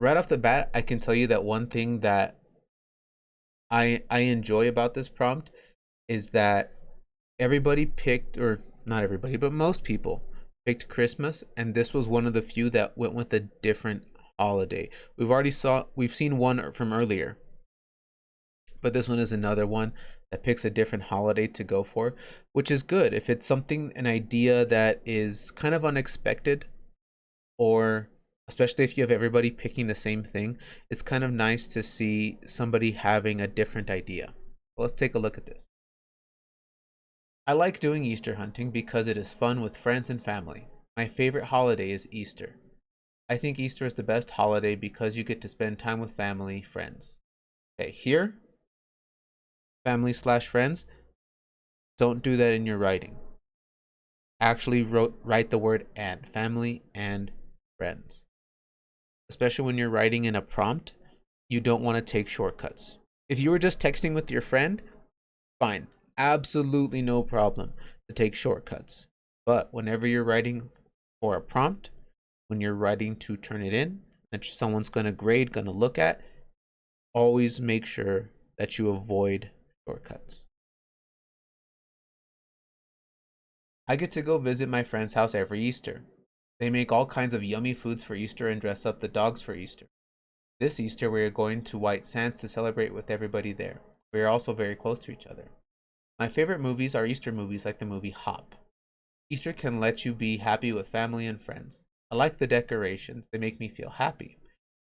Right off the bat, I can tell you that one thing that I enjoy about this prompt is that everybody picked, or not everybody, but most people picked Christmas, and this was one of the few that went with a different holiday. We've seen one from earlier, but this one is another one that picks a different holiday to go for, which is good. If it's something, an idea that is kind of unexpected, or especially if you have everybody picking the same thing, it's kind of nice to see somebody having a different idea. Let's take a look at this. I like doing Easter hunting because it is fun with friends and family. My favorite holiday is Easter. I think Easter is the best holiday because you get to spend time with family, friends. Okay, here, family slash friends, don't do that in your writing. Actually write the word and, family and friends. Especially when you're writing in a prompt, you don't want to take shortcuts. If you were just texting with your friend, fine. Absolutely no problem to take shortcuts. But whenever you're writing for a prompt, when you're writing to turn it in, that someone's going to grade, going to look at, always make sure that you avoid shortcuts. I get to go visit my friend's house every Easter. They make all kinds of yummy foods for Easter and dress up the dogs for Easter. This Easter, we are going to White Sands to celebrate with everybody there. We are also very close to each other. My favorite movies are Easter movies like the movie Hop. Easter can let you be happy with family and friends. I like the decorations, they make me feel happy.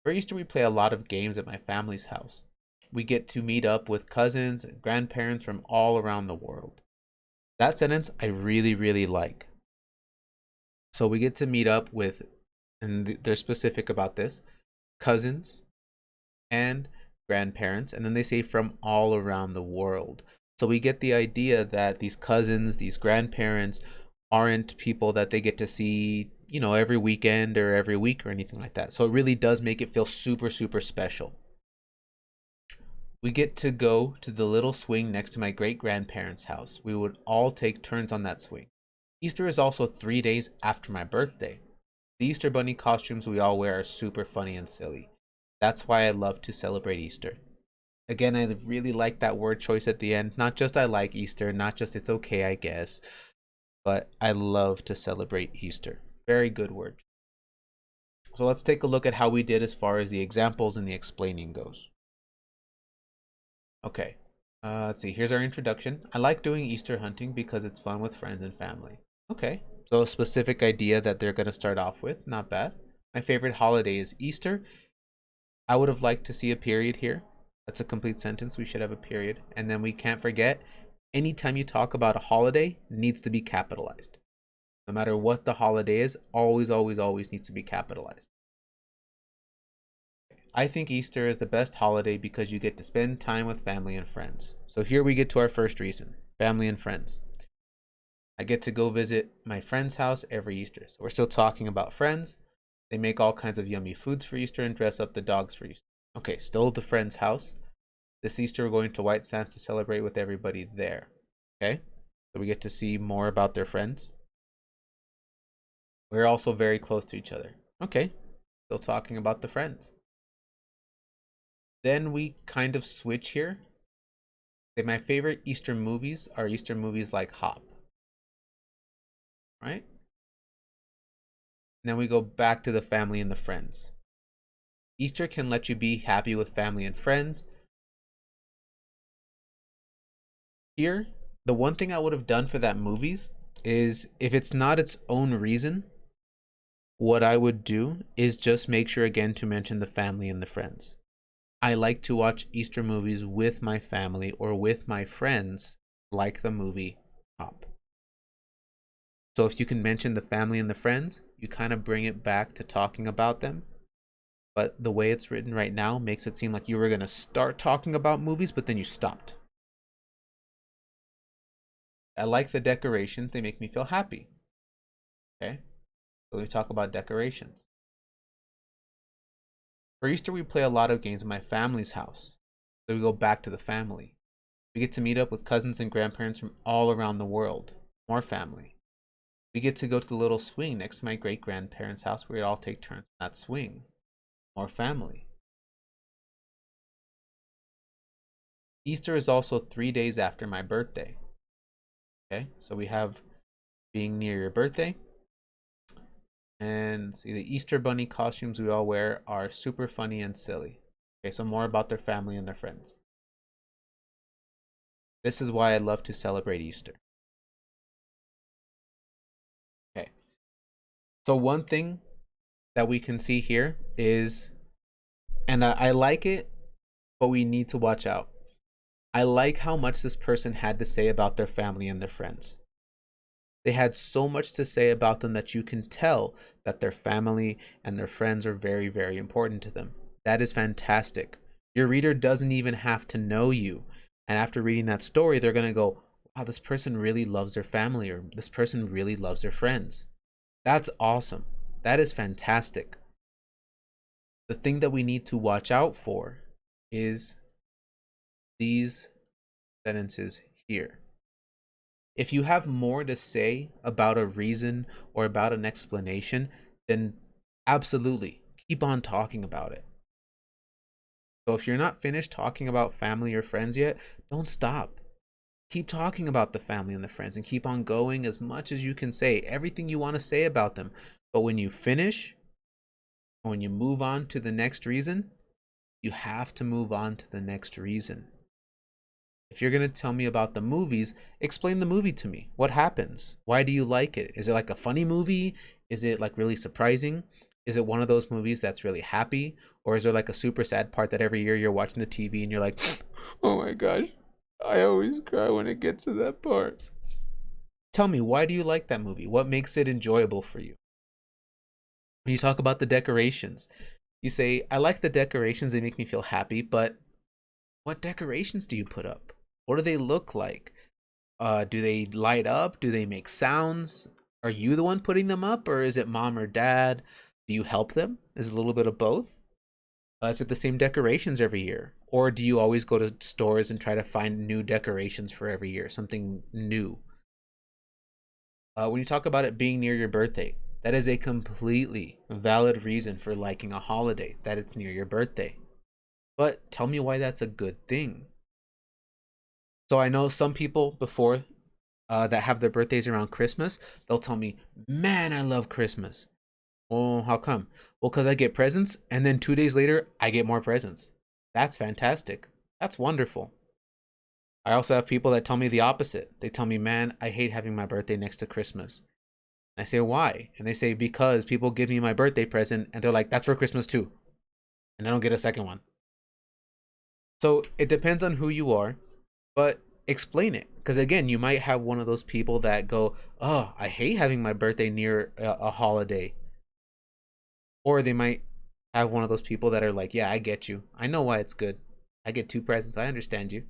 For Easter, we play a lot of games at my family's house. We get to meet up with cousins and grandparents from all around the world. That sentence I really, really like. So we get to meet up with, and they're specific about this, cousins and grandparents, and then they say from all around the world. So we get the idea that these cousins, these grandparents aren't people that they get to see, every weekend or every week or anything like that. So it really does make it feel super, super special. We get to go to the little swing next to my great grandparents' house. We would all take turns on that swing. Easter is also 3 days after my birthday. The Easter bunny costumes we all wear are super funny and silly. That's why I love to celebrate Easter. Again, I really like that word choice at the end. Not just I like Easter, not just it's okay, I guess, but I love to celebrate Easter. Very good word. So let's take a look at how we did as far as the examples and the explaining goes. Okay, let's see. Here's our introduction. I like doing Easter hunting because it's fun with friends and family. Okay, so a specific idea that they're going to start off with. Not bad. My favorite holiday is Easter. I would have liked to see a period here. That's a complete sentence. We should have a period. And then we can't forget, anytime you talk about a holiday, it needs to be capitalized. No matter what the holiday is, always, always, always needs to be capitalized. I think Easter is the best holiday because you get to spend time with family and friends. So here we get to our first reason, family and friends. I get to go visit my friend's house every Easter. So we're still talking about friends. They make all kinds of yummy foods for Easter and dress up the dogs for Easter. Okay, still the friend's house. This Easter, we're going to White Sands to celebrate with everybody there. Okay, so we get to see more about their friends. We're also very close to each other. Okay, still talking about the friends. Then we kind of switch here. Say my favorite Easter movies are Easter movies like Hop. Right? And then we go back to the family and the friends. Easter can let you be happy with family and friends. Here, the one thing I would have done for that movies is if it's not its own reason, what I would do is just make sure again to mention the family and the friends. I like to watch Easter movies with my family or with my friends, like the movie Hop. So if you can mention the family and the friends, you kind of bring it back to talking about them. But the way it's written right now makes it seem like you were going to start talking about movies, but then you stopped. I like the decorations, they make me feel happy. Okay, so we talk about decorations. For Easter, we play a lot of games in my family's house. So we go back to the family. We get to meet up with cousins and grandparents from all around the world. More family. We get to go to the little swing next to my great grandparents' house where we all take turns on that swing. more family. Easter is also 3 days after my birthday. Okay, so we have being near your birthday. And see, the Easter bunny costumes we all wear are super funny and silly. Okay, so more about their family and their friends. This is why I love to celebrate Easter. Okay, so one thing that we can see here is, and I like it, but we need to watch out. I like how much this person had to say about their family and their friends. They had so much to say about them that you can tell that their family and their friends are very, very important to them. That is fantastic. Your reader doesn't even have to know you. And after reading that story, they're going to go, wow, this person really loves their family, or this person really loves their friends. That's awesome. That is fantastic. The thing that we need to watch out for is these sentences here. If you have more to say about a reason or about an explanation, then absolutely keep on talking about it. So if you're not finished talking about family or friends yet, don't stop. Keep talking about the family and the friends and keep on going as much as you can say, everything you want to say about them. But when you finish, or when you move on to the next reason, you have to move on to the next reason. If you're going to tell me about the movies, explain the movie to me. What happens? Why do you like it? Is it like a funny movie? Is it like really surprising? Is it one of those movies that's really happy? Or is there like a super sad part that every year you're watching the TV and you're like, oh my gosh, I always cry when it gets to that part? Tell me, why do you like that movie? What makes it enjoyable for you? When you talk about the decorations, you say, I like the decorations, they make me feel happy, but what decorations do you put up? What do they look like? Do they light up? Do they make sounds? Are you the one putting them up, or is it mom or dad? Do you help them? Is it a little bit of both? Is it the same decorations every year? Or do you always go to stores and try to find new decorations for every year, something new? When you talk about it being near your birthday, that is a completely valid reason for liking a holiday, that it's near your birthday. But tell me why that's a good thing. So I know some people before that have their birthdays around Christmas, they'll tell me, man, I love Christmas. Well, how come? Well, because I get presents, and then 2 days later, I get more presents. That's fantastic. That's wonderful. I also have people that tell me the opposite. They tell me, man, I hate having my birthday next to Christmas. And I say, why? And they say, because people give me my birthday present, and they're like, that's for Christmas too. And I don't get a second one. So it depends on who you are, but explain it. Because again, you might have one of those people that go, oh, I hate having my birthday near a holiday. Or they might have one of those people that are like, yeah, I get you. I know why it's good. I get two presents. I understand you.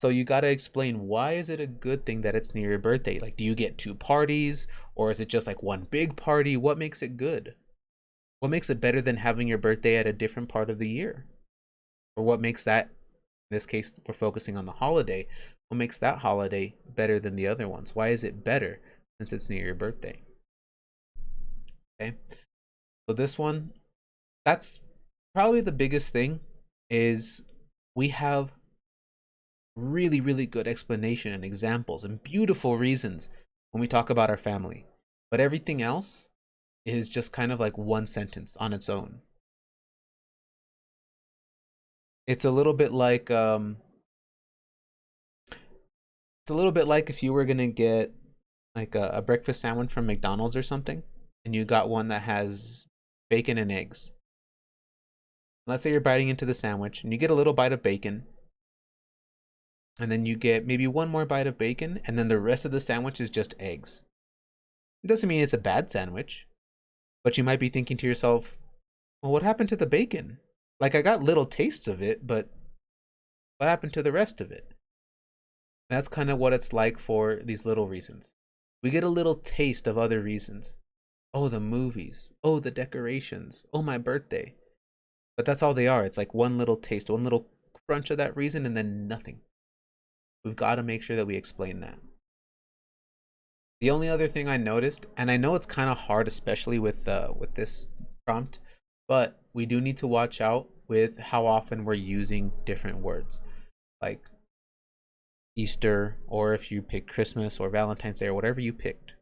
So you got to explain, why is it a good thing that it's near your birthday? Like, do you get two parties, or is it just like one big party? What makes it good? What makes it better than having your birthday at a different part of the year? Or what makes that, in this case, we're focusing on the holiday. What makes that holiday better than the other ones? Why is it better since it's near your birthday? Okay. So this one, that's probably the biggest thing, is we have really, really good explanation and examples and beautiful reasons when we talk about our family. But everything else is just kind of like one sentence on its own. It's a little bit like it's a little bit like if you were gonna get like a breakfast sandwich from McDonald's or something, and you got one that has bacon and eggs. Let's say you're biting into the sandwich and you get a little bite of bacon, and then you get maybe one more bite of bacon, and then the rest of the sandwich is just eggs. It doesn't mean it's a bad sandwich, but you might be thinking to yourself, well, what happened to the bacon? Like, I got little tastes of it, but what happened to the rest of it? That's kind of what it's like for these little reasons. We get a little taste of other reasons. Oh, the movies. Oh, the decorations. Oh, my birthday. But that's all they are. It's like one little taste, one little crunch of that reason, and then nothing. We've got to make sure that we explain that. The only other thing I noticed, and I know it's kind of hard, especially with this prompt, But we do need to watch out with how often we're using different words, like Easter, or if you pick Christmas or Valentine's Day or whatever you picked.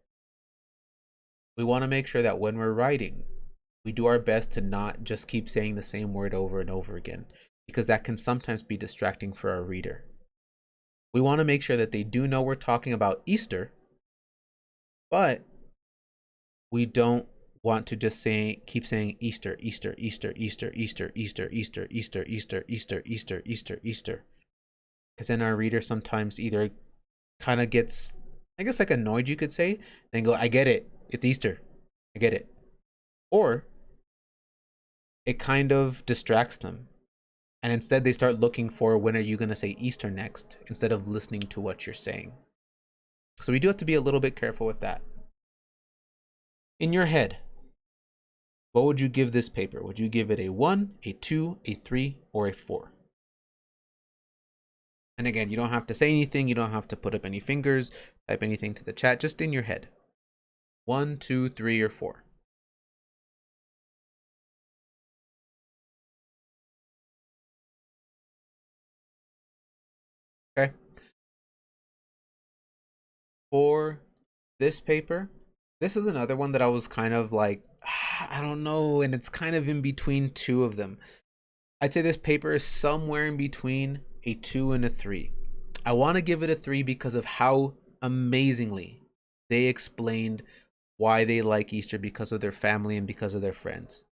We want to make sure that when we're writing, we do our best to not just keep saying the same word over and over again, because that can sometimes be distracting for our reader. We want to make sure that they do know we're talking about Easter, but we don't want to just keep saying Easter, Easter, Easter, Easter, Easter, Easter, Easter, Easter, Easter, Easter, Easter, Easter, Easter. Because then our reader sometimes either kind of gets, I guess, like annoyed, you could say, then go, I get it, it's Easter, I get it. Or it kind of distracts them. And instead they start looking for, when are you going to say Easter next, instead of listening to what you're saying. So we do have to be a little bit careful with that. In your head, what would you give this paper? Would you give it a 1, a 2, a 3, or a 4? And again, you don't have to say anything. You don't have to put up any fingers, type anything to the chat, just in your head. 1, 2, 3, or 4. Okay. For this paper, this is another one that I was kind of like, I don't know, and it's kind of in between two of them. I'd say this paper is somewhere in between a 2 and a 3. I want to give it a 3 because of how amazingly they explained why they like Easter, because of their family and because of their friends.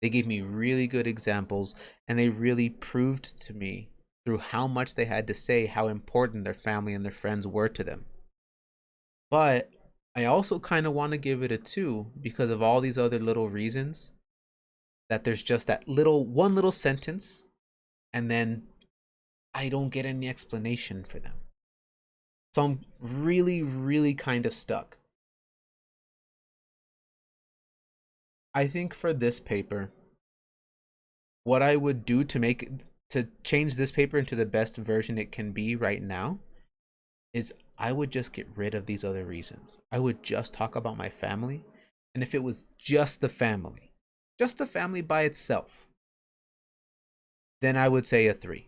They gave me really good examples, and they really proved to me through how much they had to say how important their family and their friends were to them. But I also kind of want to give it a 2 because of all these other little reasons, that there's just that one little sentence, and then I don't get any explanation for them. So I'm really, really kind of stuck. I think for this paper, what I would do to change this paper into the best version it can be right now is I would just get rid of these other reasons. I would just talk about my family. And if it was just the family by itself, then I would say a 3.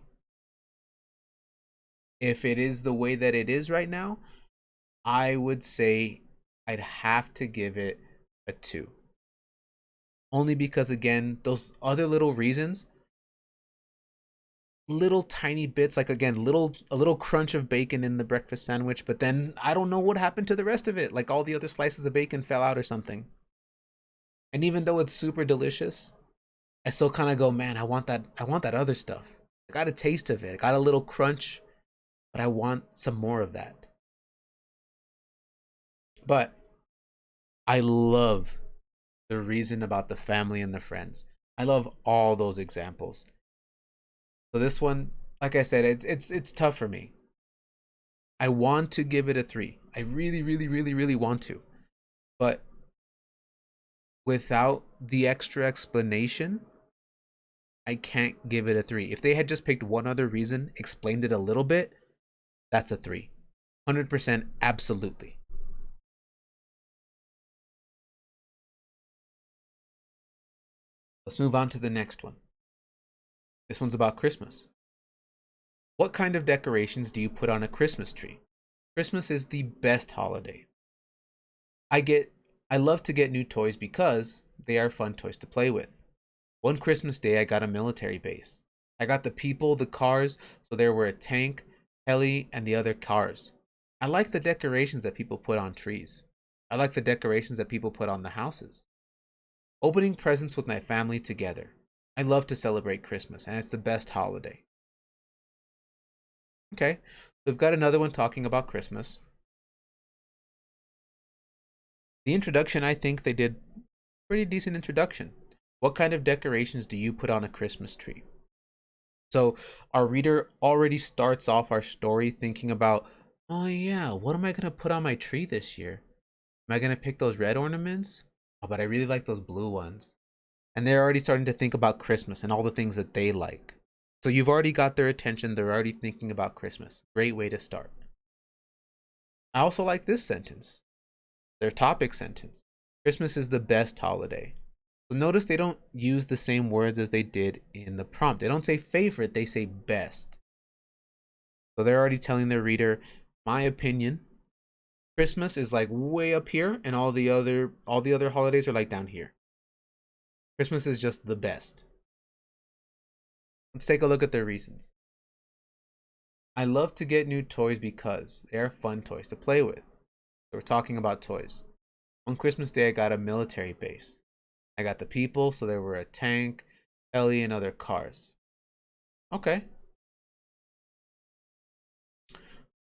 If it is the way that it is right now, I would say I'd have to give it a 2. Only because, again, those other little reasons, little tiny bits, like again, a little crunch of bacon in the breakfast sandwich, but then I don't know what happened to the rest of it. Like all the other slices of bacon fell out or something. And even though it's super delicious, I still kind of go, man, I want that other stuff. I got a taste of it. I got a little crunch, but I want some more of that. But I love the reason about the family and the friends. I love all those examples. So this one, like I said, it's tough for me. I want to give it a 3. I really, really, really, really want to. But without the extra explanation, I can't give it a 3. If they had just picked one other reason, explained it a little bit, that's a 3. 100% absolutely. Let's move on to the next one. This one's about Christmas. What kind of decorations do you put on a Christmas tree? Christmas is the best holiday. I love to get new toys because they are fun toys to play with. One Christmas day, I got a military base. I got the people, the cars, so there were a tank, heli, and the other cars. I like the decorations that people put on trees. I like the decorations that people put on the houses. Opening presents with my family together. I love to celebrate Christmas, and it's the best holiday. Okay, we've got another one talking about Christmas. The introduction, I think they did pretty decent introduction. What kind of decorations do you put on a Christmas tree? So our reader already starts off our story thinking about, oh yeah, what am I going to put on my tree this year? Am I going to pick those red ornaments? Oh, but I really like those blue ones. And they're already starting to think about Christmas and all the things that they like. So you've already got their attention. They're already thinking about Christmas. Great way to start. I also like this sentence, their topic sentence. Christmas is the best holiday. So notice they don't use the same words as they did in the prompt. They don't say favorite, they say best. So they're already telling their reader, my opinion, Christmas is like way up here and all the other holidays are like down here. Christmas is just the best. Let's take a look at their reasons. I love to get new toys because they are fun toys to play with. So we're talking about toys. On Christmas Day, I got a military base. I got the people, so there were a tank, heli, and other cars. Okay.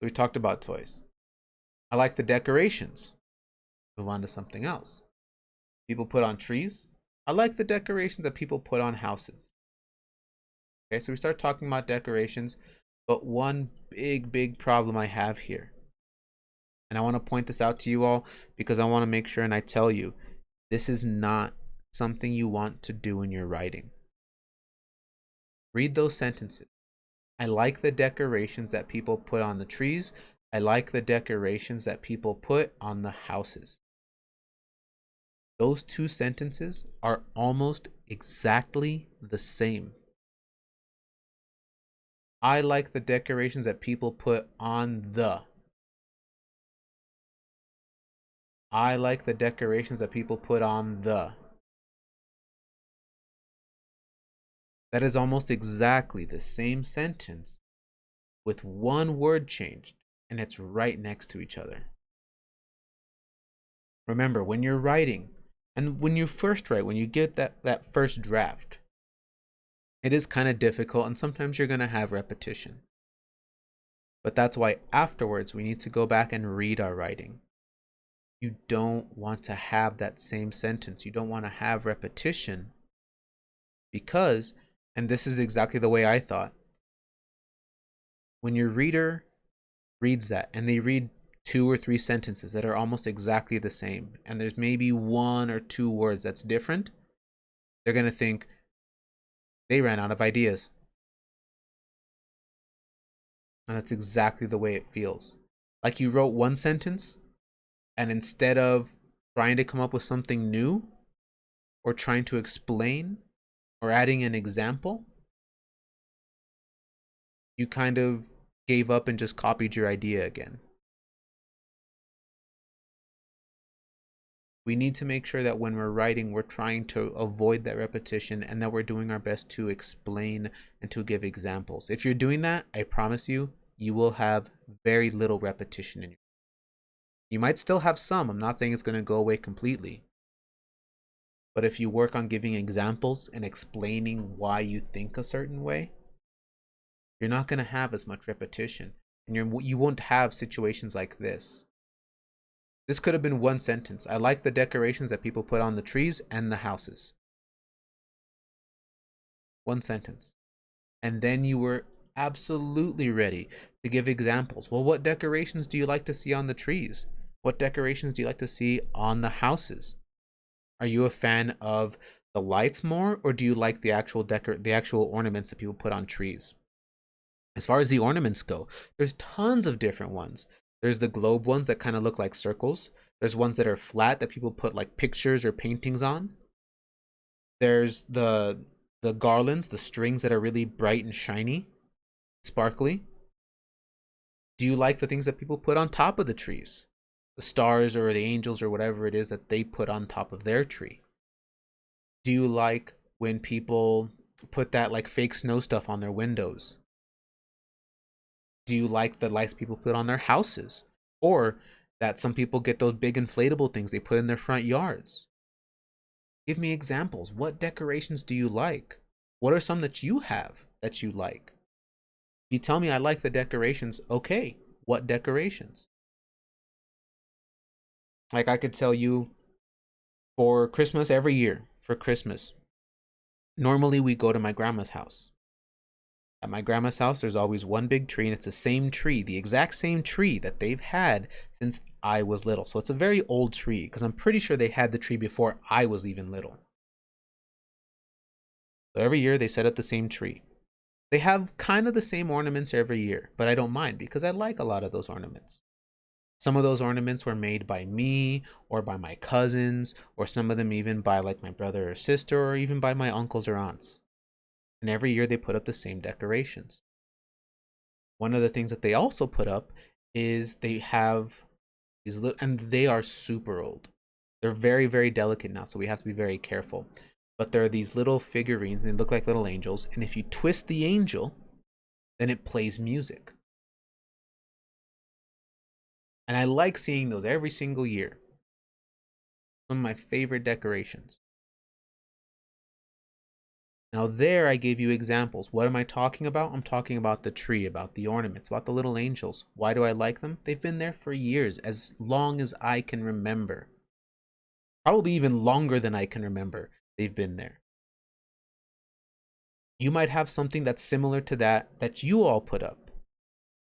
We talked about toys. I like the decorations. Move on to something else. People put on trees. I like the decorations that people put on houses. Okay, so we start talking about decorations, but one big problem I have here, and I want to point this out to you all because I want to make sure and I tell you, this is not something you want to do in your writing. Read those sentences. I like the decorations that people put on the trees. I like the decorations that people put on the houses. Those two sentences are almost exactly the same. I like the decorations that people put on the. I like the decorations that people put on the. That is almost exactly the same sentence with one word changed, and it's right next to each other. Remember, when you're writing, and when you first write, when you get that first draft, it is kind of difficult, and sometimes you're going to have repetition. But that's why afterwards we need to go back and read our writing. You don't want to have that same sentence. You don't want to have repetition because, and this is exactly the way I thought, when your reader reads that and they read 2 or 3 sentences that are almost exactly the same, and there's maybe 1 or 2 words that's different, they're going to think they ran out of ideas. And that's exactly the way it feels. Like you wrote one sentence, and instead of trying to come up with something new, or trying to explain, or adding an example, you kind of gave up and just copied your idea again. We need to make sure that when we're writing, we're trying to avoid that repetition and that we're doing our best to explain and to give examples. If you're doing that, I promise you, you will have very little repetition in you. You might still have some. I'm not saying it's going to go away completely. But if you work on giving examples and explaining why you think a certain way, you're not going to have as much repetition. And you won't have situations like this. This could have been one sentence. I like the decorations that people put on the trees and the houses. One sentence. And then you were absolutely ready to give examples. Well, what decorations do you like to see on the trees? What decorations do you like to see on the houses? Are you a fan of the lights more, or do you like the actual ornaments that people put on trees? As far as the ornaments go, there's tons of different ones. There's the globe ones that kind of look like circles. There's ones that are flat that people put like pictures or paintings on. There's the garlands, the strings that are really bright and shiny, sparkly. Do you like the things that people put on top of the trees? The stars or the angels or whatever it is that they put on top of their tree? Do you like when people put that like fake snow stuff on their windows? Do you like the lights people put on their houses? Or that some people get those big inflatable things they put in their front yards? Give me examples. What decorations do you like? What are some that you have that you like? If you tell me I like the decorations, okay, what decorations? Like I could tell you for Christmas every year, for Christmas, normally we go to my grandma's house. At my grandma's house, there's always one big tree, and it's the same tree, the exact same tree that they've had since I was little. So it's a very old tree, because I'm pretty sure they had the tree before I was even little. So every year they set up the same tree. They have kind of the same ornaments every year, but I don't mind because I like a lot of those ornaments. Some of those ornaments were made by me or by my cousins, or some of them even by like my brother or sister, or even by my uncles or aunts. And every year they put up the same decorations. One of the things that they also put up is they have these little, and they are super old. They're very, very delicate now, so we have to be very careful. But there are these little figurines, and they look like little angels. And if you twist the angel, then it plays music. And I like seeing those every single year. Some of my favorite decorations. Now there I gave you examples. What am I talking about? I'm talking about the tree, about the ornaments, about the little angels. Why do I like them? They've been there for years, as long as I can remember. Probably even longer than I can remember, they've been there. You might have something that's similar to that you all put up.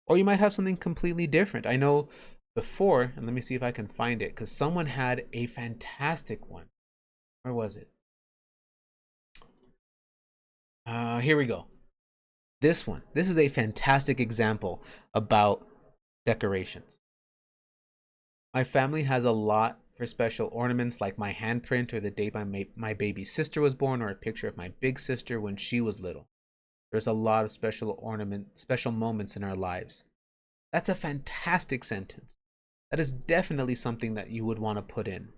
Or you might have something completely different. I know before, and let me see if I can find it, because someone had a fantastic one. Where was it? Here we go. This one. This is a fantastic example about decorations. My family has a lot for special ornaments, like my handprint, or the day my baby sister was born, or a picture of my big sister when she was little. There's a lot of special moments in our lives. That's a fantastic sentence. That is definitely something that you would want to put in.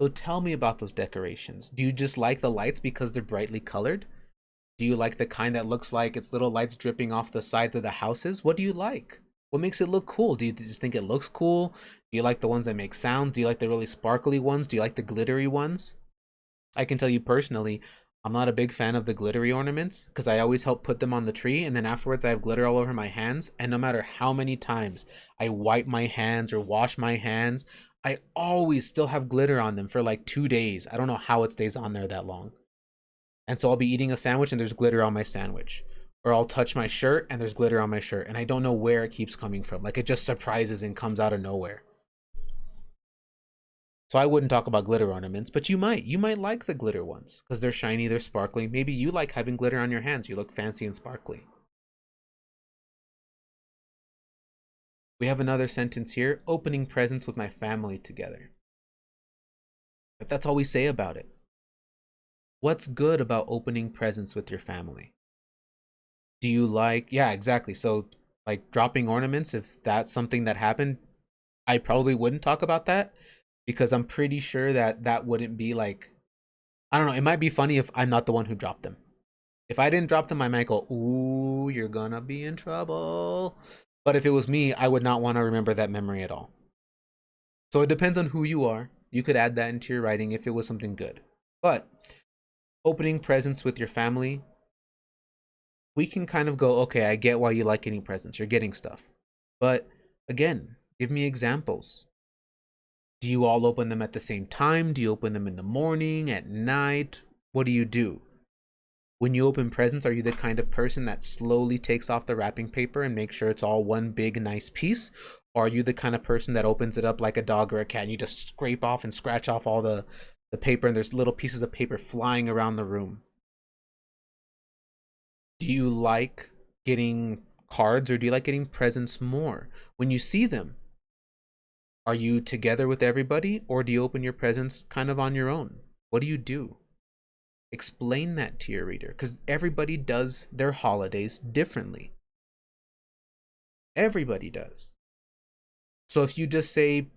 So tell me about those decorations. Do you just like the lights because they're brightly colored? Do you like the kind that looks like it's little lights dripping off the sides of the houses? What do you like? What makes it look cool? Do you just think it looks cool? Do you like the ones that make sounds? Do you like the really sparkly ones? Do you like the glittery ones? I can tell you personally, I'm not a big fan of the glittery ornaments because I always help put them on the tree, and then afterwards I have glitter all over my hands, and no matter how many times I wipe my hands or wash my hands, I always still have glitter on them for like 2 days. I don't know how it stays on there that long. And so I'll be eating a sandwich and there's glitter on my sandwich. Or I'll touch my shirt and there's glitter on my shirt, and I don't know where it keeps coming from. Like it just surprises and comes out of nowhere. So I wouldn't talk about glitter ornaments, but you might. You might like the glitter ones because they're shiny, they're sparkly. Maybe you like having glitter on your hands. You look fancy and sparkly. We have another sentence here, opening presents with my family together. But that's all we say about it. What's good about opening presents with your family? Do you like, yeah, exactly. So like dropping ornaments, if that's something that happened, I probably wouldn't talk about that because I'm pretty sure that that wouldn't be like, I don't know, it might be funny if I'm not the one who dropped them. If I didn't drop them, I might go, ooh, you're gonna be in trouble. But if it was me, I would not want to remember that memory at all. So it depends on who you are. You could add that into your writing if it was something good. But opening presents with your family, we can kind of go, okay, I get why you like getting presents. You're getting stuff. But again, give me examples. Do you all open them at the same time? Do you open them in the morning, at night? What do you do? When you open presents, are you the kind of person that slowly takes off the wrapping paper and makes sure it's all one big nice piece? Or are you the kind of person that opens it up like a dog or a cat and you just scrape off and scratch off all the paper and there's little pieces of paper flying around the room? Do you like getting cards or do you like getting presents more? When you see them, are you together with everybody or do you open your presents kind of on your own? What do you do? Explain that to your reader because everybody does their holidays differently. Everybody does. So uh, if you just say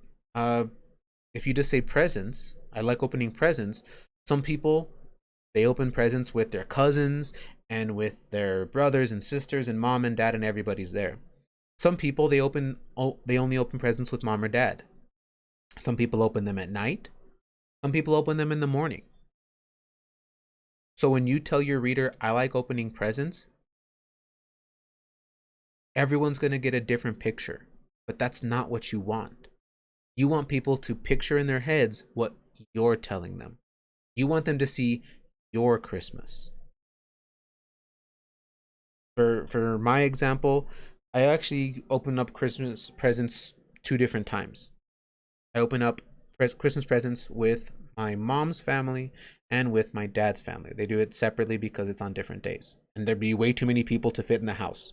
presents, I like opening presents. Some people, they open presents with their cousins and with their brothers and sisters and mom and dad and everybody's there. Some people they only open presents with mom or dad. Some people open them at night. Some people open them in the morning. So when you tell your reader, I like opening presents, everyone's going to get a different picture, but that's not what you want. You want people to picture in their heads what you're telling them. You want them to see your Christmas. For my example, I actually open up Christmas presents 2 different times. I open up Christmas presents with my mom's family and with my dad's family. They do it separately because it's on different days, and there'd be way too many people to fit in the house.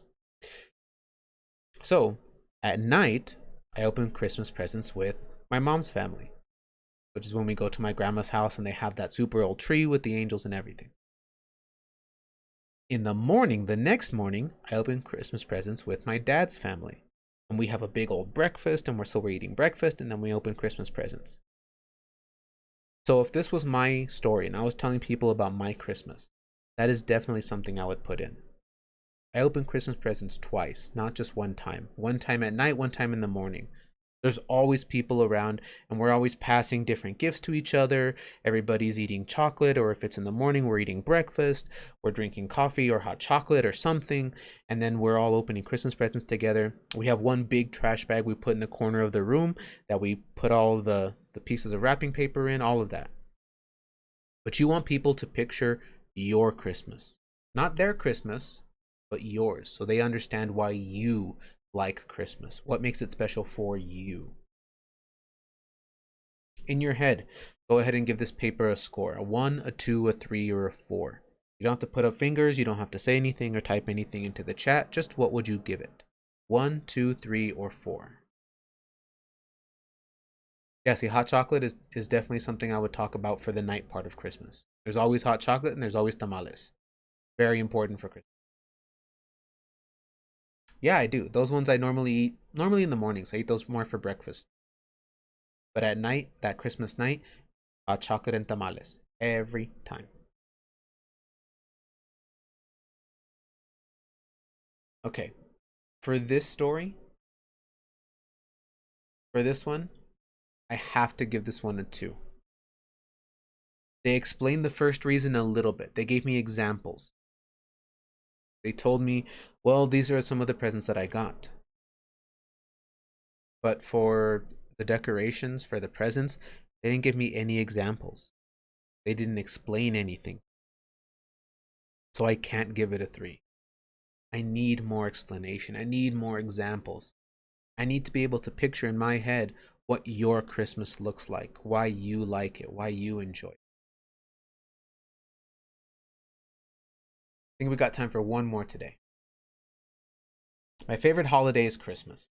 So at night, I open Christmas presents with my mom's family, which is when we go to my grandma's house and they have that super old tree with the angels and everything. In the morning, the next morning, I open Christmas presents with my dad's family. And we have a big old breakfast and we're eating breakfast and then we open Christmas presents. So if this was my story and I was telling people about my Christmas, that is definitely something I would put in. I open Christmas presents twice, not just one time. One time at night, one time in the morning. There's always people around and we're always passing different gifts to each other. Everybody's eating chocolate, or if it's in the morning, we're eating breakfast, we're drinking coffee or hot chocolate or something. And then we're all opening Christmas presents together. We have one big trash bag we put in the corner of the room that we put all the pieces of wrapping paper in, all of that. But you want people to picture your Christmas, not their Christmas, but yours. So they understand why you like Christmas, what makes it special for you. In your head, go ahead and give this paper a score: a 1, a 2, a 3, or a 4. You don't have to put up fingers, you don't have to say anything or type anything into the chat, just what would you give it? 1, 2, 3, or 4. Yeah, see, hot chocolate is definitely something I would talk about for the night part of Christmas. There's always hot chocolate and there's always tamales. Very important for Christmas. Yeah, I do. Those ones I normally eat, normally in the mornings. I eat those more for breakfast. But at night, that Christmas night, hot chocolate and tamales. Every time. Okay. For this story, for this one, I have to give this one a 2. They explained the first reason a little bit. They gave me examples. They told me, well, these are some of the presents that I got. But for the decorations, for the presents, they didn't give me any examples. They didn't explain anything. So I can't give it a 3. I need more explanation. I need more examples. I need to be able to picture in my head what your Christmas looks like, why you like it, why you enjoy it. I think we got time for one more today. My favorite holiday is Christmas.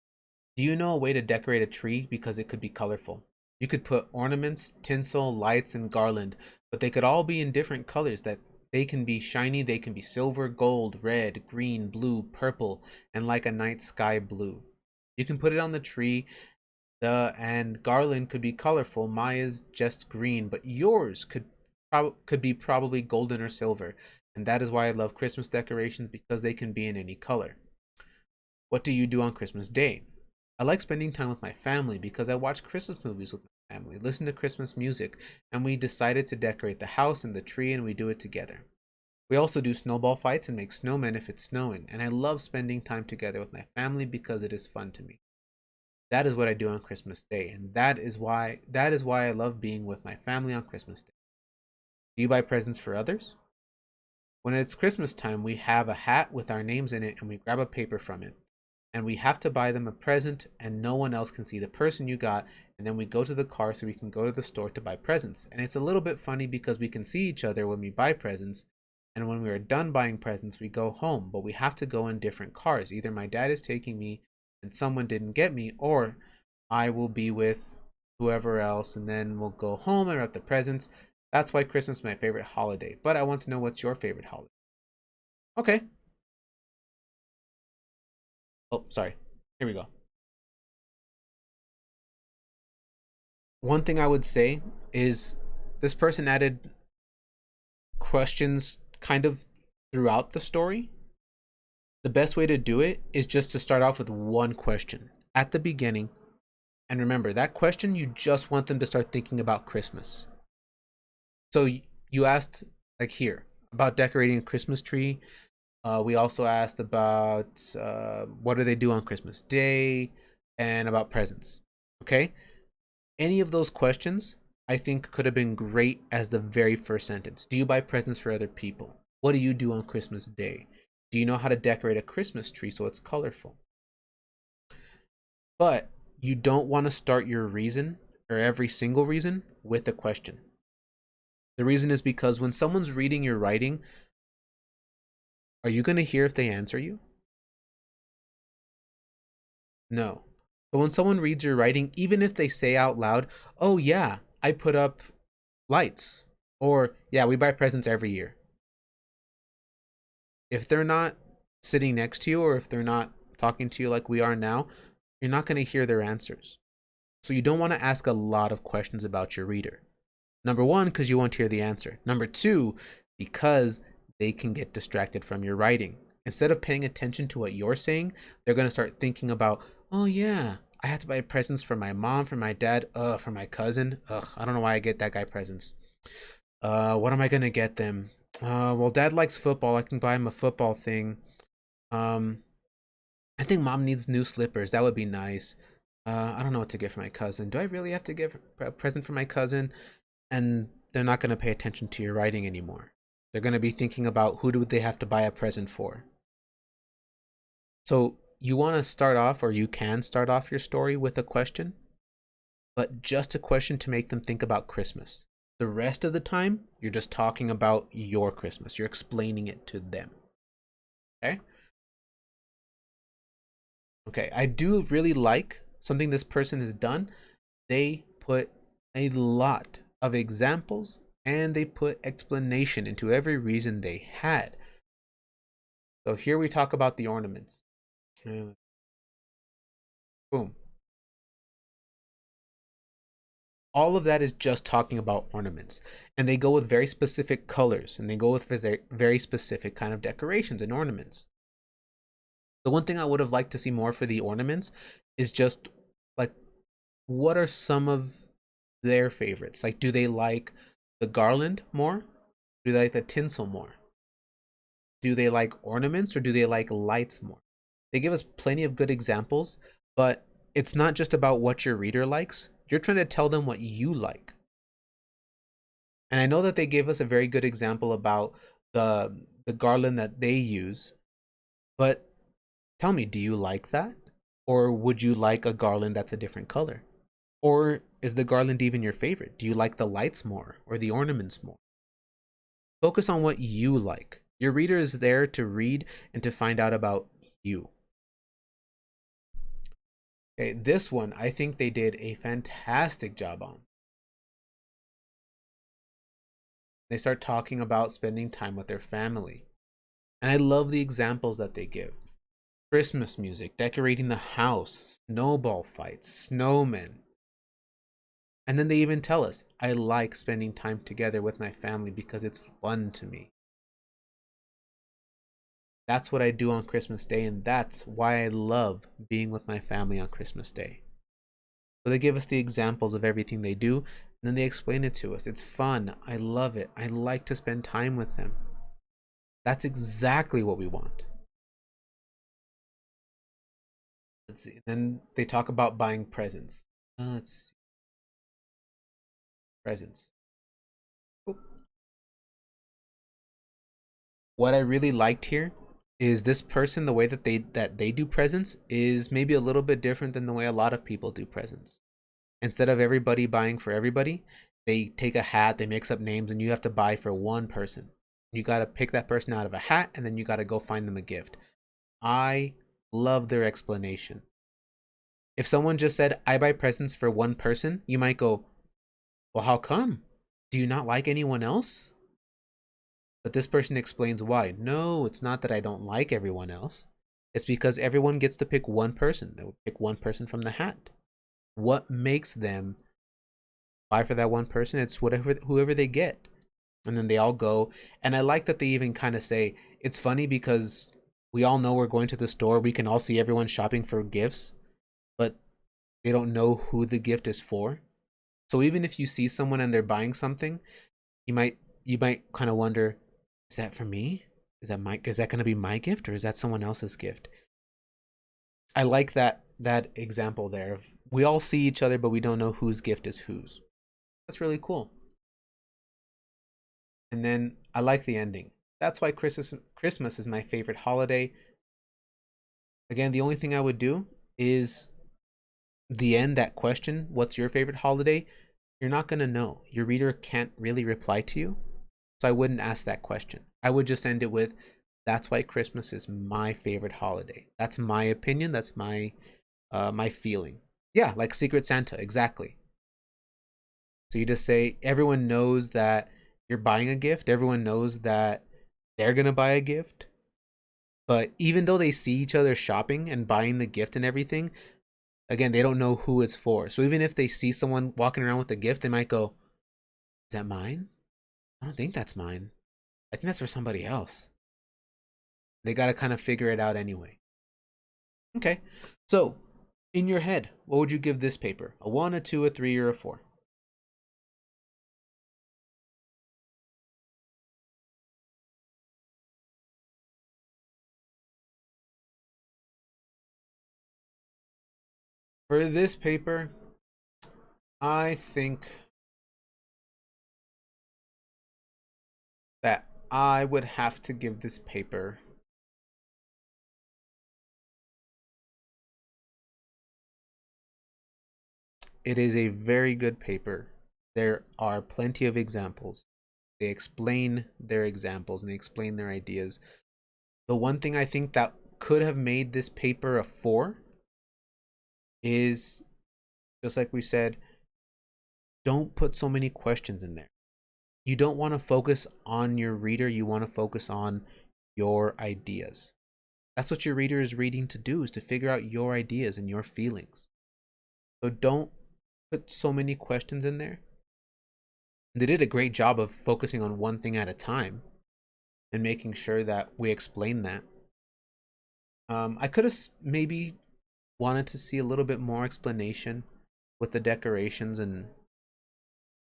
Do you know a way to decorate a tree because it could be colorful? You could put ornaments, tinsel, lights, and garland, but they could all be in different colors. That they can be shiny, they can be silver, gold, red, green, blue, purple, and like a night sky blue. You can put it on the tree. And garland could be colorful. Maya's just green, but yours could be probably golden or silver. And that is why I love Christmas decorations, because they can be in any color. What do you do on Christmas Day? I like spending time with my family because I watch Christmas movies with my family, listen to Christmas music, and we decided to decorate the house and the tree, and we do it together. We also do snowball fights and make snowmen if it's snowing, and I love spending time together with my family because it is fun to me. That is what I do on Christmas Day, and that is why I love being with my family on Christmas Day. Do you buy presents for others? When it's Christmas time, we have a hat with our names in it and we grab a paper from it. And we have to buy them a present and no one else can see the person you got, and then we go to the car so we can go to the store to buy presents. And it's a little bit funny because we can see each other when we buy presents, and when we are done buying presents, we go home, but we have to go in different cars. Either my dad is taking me and someone didn't get me, or I will be with whoever else and then we'll go home and wrap the presents. That's why Christmas is my favorite holiday. But I want to know, what's your favorite holiday? Okay. Oh, sorry. Here we go. One thing I would say is this person added questions kind of throughout the story. The best way to do it is just to start off with one question at the beginning. And remember, that question, you just want them to start thinking about Christmas. So you asked, like here, about decorating a Christmas tree. We also asked about what do they do on Christmas Day, and about presents. Okay? Any of those questions, I think, could have been great as the very first sentence. Do you buy presents for other people? What do you do on Christmas Day? Do you know how to decorate a Christmas tree so it's colorful? But you don't want to start your reason, or every single reason, with a question. The reason is because when someone's reading your writing, are you going to hear if they answer you? No. So when someone reads your writing, even if they say out loud, oh yeah, I put up lights, or yeah, we buy presents every year. If they're not sitting next to you, or if they're not talking to you like we are now, you're not going to hear their answers. So you don't want to ask a lot of questions about your reader. Number one, because you won't hear the answer. Number two, because they can get distracted from your writing. Instead of paying attention to what you're saying, they're going to start thinking about, oh yeah, I have to buy presents for my mom, for my dad, for my cousin. I don't know why I get that guy presents. What am I going to get them? Well, dad likes football. I can buy him a football thing. Um, I think mom needs new slippers. That would be nice. I don't know what to get for my cousin. Do I really have to give a present for my cousin? And they're not going to pay attention to your writing anymore. They're going to be thinking about who do they have to buy a present for. So you want to start off, or you can start off your story with a question, but just a question to make them think about Christmas. The rest of the time, you're just talking about your Christmas. You're explaining it to them. Okay? Okay, I do really like something this person has done. They put a lot of examples and they put explanation into every reason they had. So here we talk about the ornaments. Boom. All of that is just talking about ornaments. And they go with very specific colors, and they go with very specific kind of decorations and ornaments. The one thing I would have liked to see more for the ornaments is just like, what are some of their favorites? Like, do they like the garland more? Do they like the tinsel more? Do they like ornaments, or do they like lights more? They give us plenty of good examples, but it's not just about what your reader likes. You're trying to tell them what you like. And I know that they gave us a very good example about the garland that they use, but tell me, do you like that? Or would you like a garland that's a different color? Or is the garland even your favorite? Do you like the lights more or the ornaments more? Focus on what you like. Your reader is there to read and to find out about you. Okay, this one I think they did a fantastic job on. They start talking about spending time with their family. And I love the examples that they give. Christmas music, decorating the house, snowball fights, snowmen. And then they even tell us, I like spending time together with my family because it's fun to me. That's what I do on Christmas Day, and that's why I love being with my family on Christmas Day. So they give us the examples of everything they do, and then they explain it to us. It's fun. I love it. I like to spend time with them. That's exactly what we want. Let's see. Then they talk about buying presents. Let's see. Presents. Oop. What I really liked here is this person, the way that they do presents is maybe a little bit different than the way a lot of people do presents. Instead of everybody buying for everybody, they take a hat, they mix up names, and you have to buy for one person. You got to pick that person out of a hat, and then you got to go find them a gift. I love their explanation. If someone just said, I buy presents for one person, you might go, well, how come? Do you not like anyone else? But this person explains why. No, it's not that I don't like everyone else. It's because everyone gets to pick one person. They will pick one person from the hat. What makes them buy for that one person? It's whoever they get. And then they all go. And I like that they even kind of say, it's funny because we all know we're going to the store. We can all see everyone shopping for gifts, but they don't know who the gift is for. So even if you see someone and they're buying something, you might kind of wonder, is that for me? Is that going to be my gift, or is that someone else's gift? I like that example there. We all see each other, but we don't know whose gift is whose. That's really cool. And then I like the ending. That's why Christmas is my favorite holiday. Again, the only thing I would do is the end, that question, what's your favorite holiday? You're not going to know. Your reader can't really reply to you. So I wouldn't ask that question. I would just end it with, that's why Christmas is my favorite holiday. That's my opinion. That's my my feeling. Yeah, like Secret Santa, exactly. So you just say everyone knows that you're buying a gift. Everyone knows that they're gonna buy a gift. But even though they see each other shopping and buying the gift and everything, again, they don't know who it's for. So even if they see someone walking around with a gift, they might go, "Is that mine? I don't think that's mine. I think that's for somebody else." They got to kind of figure it out anyway. Okay. So, in your head, what would you give this paper? A 1, a 2, a 3, or a 4? For this paper, I think that I would have to give this paper, it is a very good paper. There are plenty of examples. They explain their examples and they explain their ideas. The one thing I think that could have made this paper a 4 is, just like we said, don't put so many questions in there. You don't want to focus on your reader, you want to focus on your ideas. That's what your reader is reading to do, is to figure out your ideas and your feelings. So don't put so many questions in there. They did a great job of focusing on one thing at a time and making sure that we explain that. I could have maybe wanted to see a little bit more explanation with the decorations and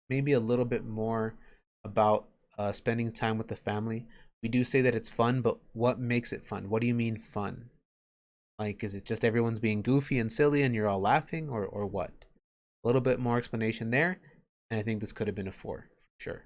maybe a little bit more about spending time with the family. We do say that it's fun, but what makes it fun? What do you mean fun? Like, is it just everyone's being goofy and silly and you're all laughing, or what? A little bit more explanation there, and I think this could have been a 4 for sure.